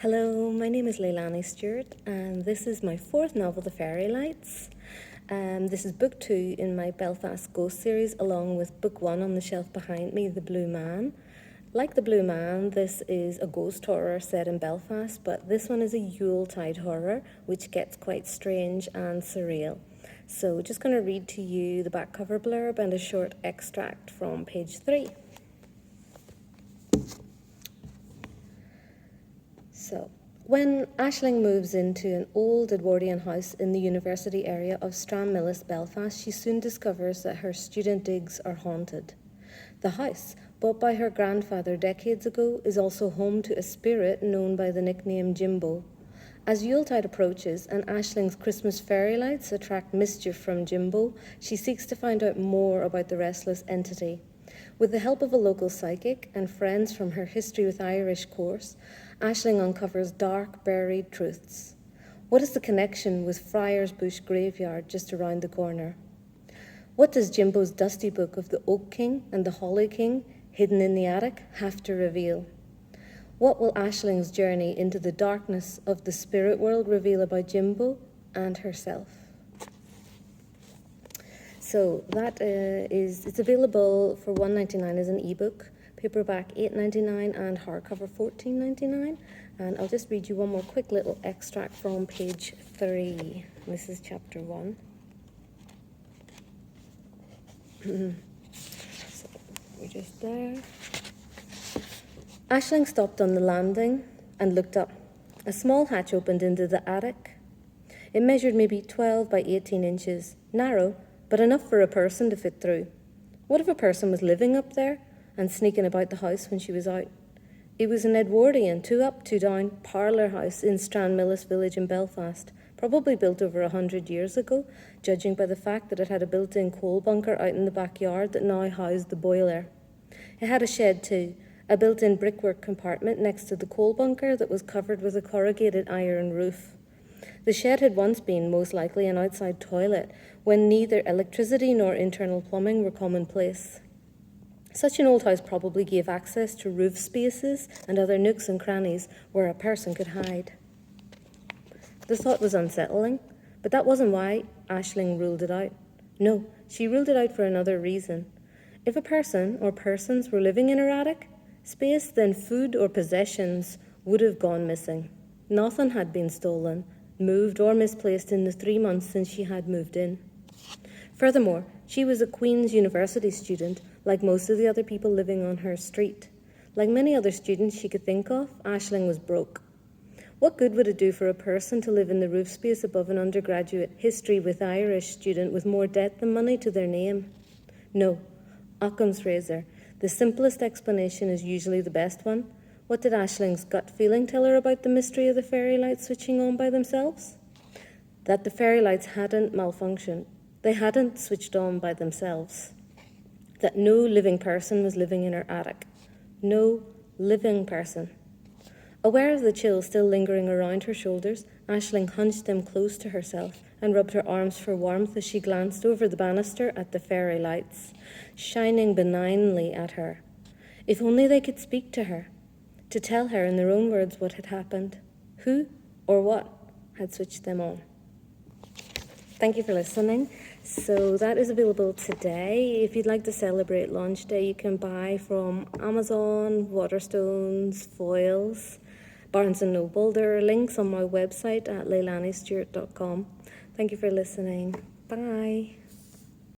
Hello, my name is Leilani Stewart, and this is my fourth novel, The Fairy Lights. This is book 2 in my Belfast Ghosts Series, along with book 1 on the shelf behind me, The Blue Man. Like The Blue Man, this is a ghost horror set in Belfast, but this one is a yuletide horror, which gets quite strange and surreal. So just going to read to you the back cover blurb and a short extract from page 3. So, when Aisling moves into an old Edwardian house in the university area of Stranmillis, Belfast, she soon discovers that her student digs are haunted. The house, bought by her grandfather decades ago, is also home to a spirit known by the nickname Jimbo. As Yuletide approaches and Aisling's Christmas fairy lights attract mischief from Jimbo, she seeks to find out more about the restless entity. With the help of a local psychic and friends from her History with Irish course, Aisling uncovers dark, buried truths. What is the connection with Friar's Bush graveyard just around the corner? What does Jimbo's dusty book of the Oak King and the Holly King, hidden in the attic, have to reveal? What will Aisling's journey into the darkness of the spirit world reveal about Jimbo and herself? So that it's available for $1.99 as an ebook, paperback $8.99 and hardcover $14.99. And I'll just read you one more quick little extract from page 3. This is chapter 1. So we're just there. Aisling stopped on the landing and looked up. A small hatch opened into the attic. It measured maybe 12 by 18 inches, narrow, but enough for a person to fit through. What if a person was living up there and sneaking about the house when she was out? It was an Edwardian, 2 up, 2 down parlour house in Stranmillis village in Belfast, probably built over 100 years ago, judging by the fact that it had a built-in coal bunker out in the backyard that now housed the boiler. It had a shed too, a built-in brickwork compartment next to the coal bunker that was covered with a corrugated iron roof. The shed had once been, most likely, an outside toilet, when neither electricity nor internal plumbing were commonplace. Such an old house probably gave access to roof spaces and other nooks and crannies where a person could hide. The thought was unsettling, but that wasn't why Aisling ruled it out. No, she ruled it out for another reason. If a person or persons were living in her attic space, then food or possessions would have gone missing. Nothing had been stolen, moved or misplaced in the 3 months since she had moved in. Furthermore, she was a Queen's University student, like most of the other people living on her street. Like many other students she could think of, Aisling was broke. What good would it do for a person to live in the roof space above an undergraduate History with Irish student with more debt than money to their name? No, Occam's razor. The simplest explanation is usually the best one. What did Aisling's gut feeling tell her about the mystery of the fairy lights switching on by themselves? That the fairy lights hadn't malfunctioned. They hadn't switched on by themselves. That no living person was living in her attic. No living person. Aware of the chill still lingering around her shoulders, Aisling hunched them close to herself and rubbed her arms for warmth as she glanced over the banister at the fairy lights, shining benignly at her. If only they could speak to her, to tell her in their own words what had happened, who or what had switched them on. Thank you for listening. So that is available today. If you'd like to celebrate launch day, you can buy from Amazon, Waterstones, Foils, Barnes & Noble. There are links on my website at leilanistewart.com. Thank you for listening. Bye.